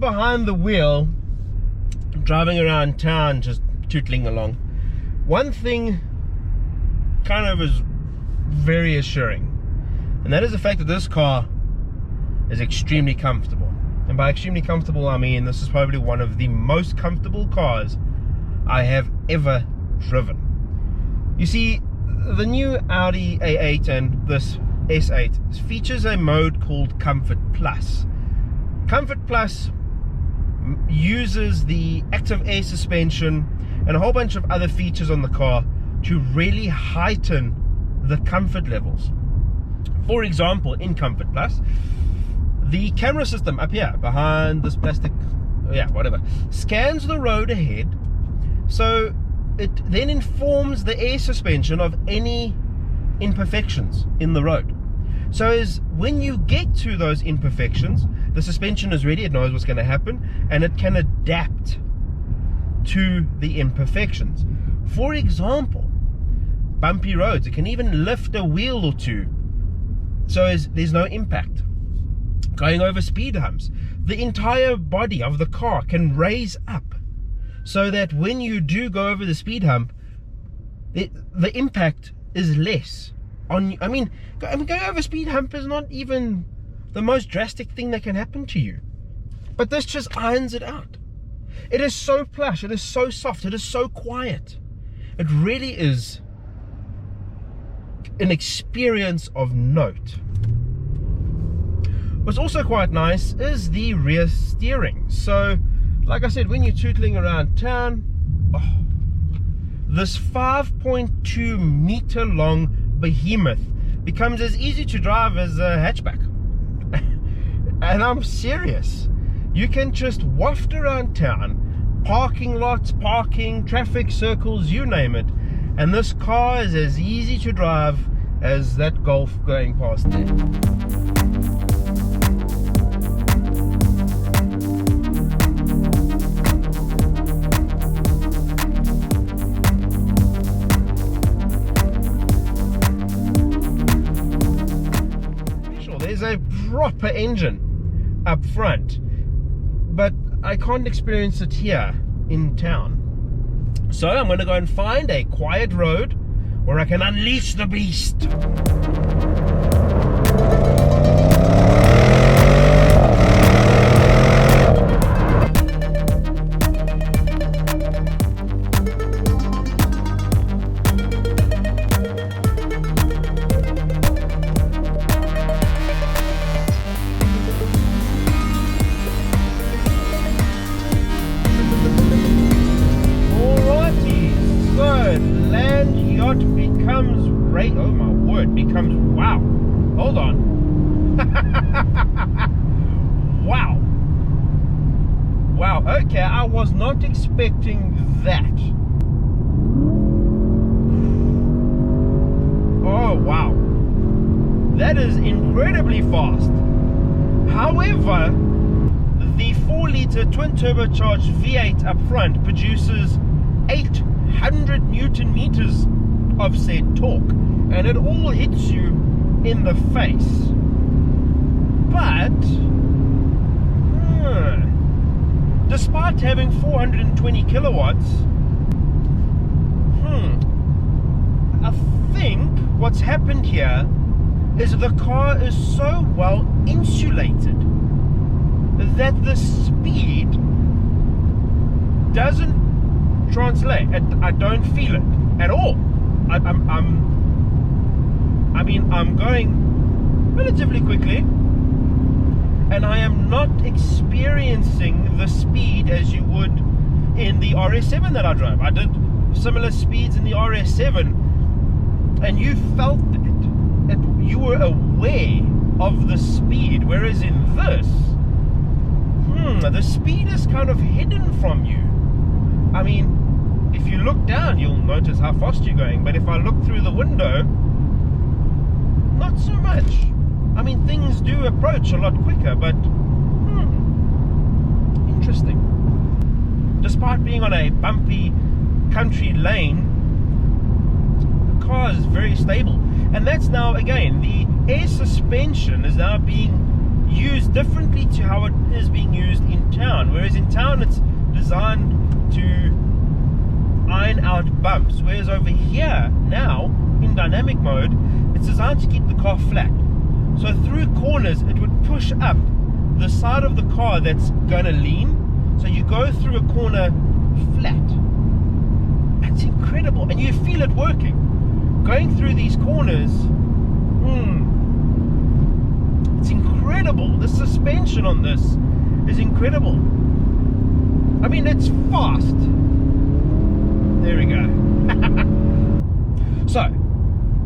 behind the wheel, driving around town, just tootling along, one thing kind of is very assuring, and that is the fact that this car is extremely comfortable. And by extremely comfortable, I mean this is probably one of the most comfortable cars I have ever driven. You see, the new Audi A8 and this S8 features a mode called Comfort Plus. Comfort Plus uses the active air suspension and a whole bunch of other features on the car to really heighten the comfort levels. For example, in Comfort Plus, the camera system up here behind this plastic, whatever, scans the road ahead, so it then informs the air suspension of any imperfections in the road. So as when you get to those imperfections, the suspension is ready, it knows what's going to happen, and it can adapt to the imperfections. For example, bumpy roads, it can even lift a wheel or two so as there's no impact. Going over speed humps, the entire body of the car can raise up so that when you do go over the speed hump, the impact is less on you. I mean, going over a speed hump is not even the most drastic thing that can happen to you, but this just irons it out. It is so plush, it is so soft, it is so quiet. It really is an experience of note. What's also quite nice is the rear steering. So, like I said, when you're tootling around town, this 5.2 meter long behemoth becomes as easy to drive as a hatchback. And I'm serious. You can just waft around town, parking lots, parking, traffic circles, you name it, and this car is as easy to drive as that Golf going past there. There's a proper engine up front, but I can't experience it here in town. So I'm going to go and find a quiet road where I can unleash the beast. Becomes great. Oh my word, becomes wow. Hold on. Wow. Wow, okay, I was not expecting that. Oh wow. That is incredibly fast. However, the 4-litre twin turbocharged V8 up front produces 800 Newton meters of said torque, and it all hits you in the face. But despite having 420 kilowatts, I think what's happened here is the car is so well insulated that the speed doesn't translate. I don't feel it at all. I'm going relatively quickly, and I am not experiencing the speed as you would in the RS7 that I drove. I did similar speeds in the RS7, and you felt it. You were aware of the speed, whereas in this, the speed is kind of hidden from you. I mean, if you look down, you'll notice how fast you're going, but if I look through the window, not so much. I mean, things do approach a lot quicker, but interesting. Despite being on a bumpy country lane, the car is very stable. And that's now, again, the air suspension is now being used differently to how it is being used in town. Whereas in town it's designed to iron out bumps, whereas over here now in dynamic mode it's designed to keep the car flat. So through corners it would push up the side of the car that's going to lean, so you go through a corner flat. That's incredible, and you feel it working going through these corners. It's incredible. The suspension on this is incredible. I mean, it's fast. There we go. So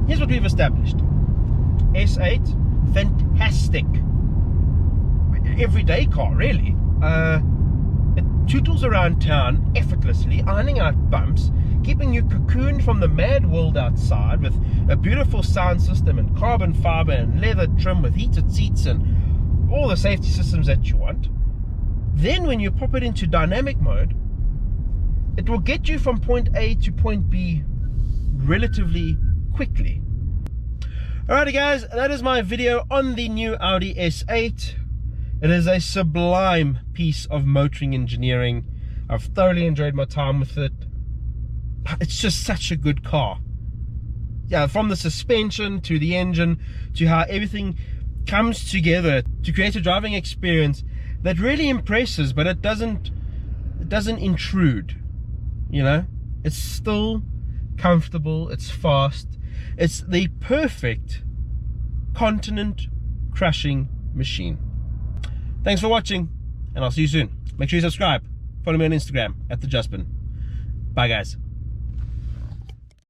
here's what we've established. S8, fantastic everyday car, really. It tootles around town effortlessly, ironing out bumps, keeping you cocooned from the mad world outside, with a beautiful sound system and carbon fiber and leather trim with heated seats and all the safety systems that you want. Then when you pop it into dynamic mode, it will get you from point A to point B relatively quickly. Alrighty guys, that is my video on the new Audi S8. It is a sublime piece of motoring engineering. I've thoroughly enjoyed my time with it. It's just such a good car. Yeah, from the suspension to the engine to how everything comes together to create a driving experience that really impresses, but it doesn't intrude. You know, it's still comfortable, it's fast, it's the perfect continent crushing machine. Thanks for watching, and I'll see you soon. Make sure you subscribe. Follow me on Instagram @thejustman. Bye guys.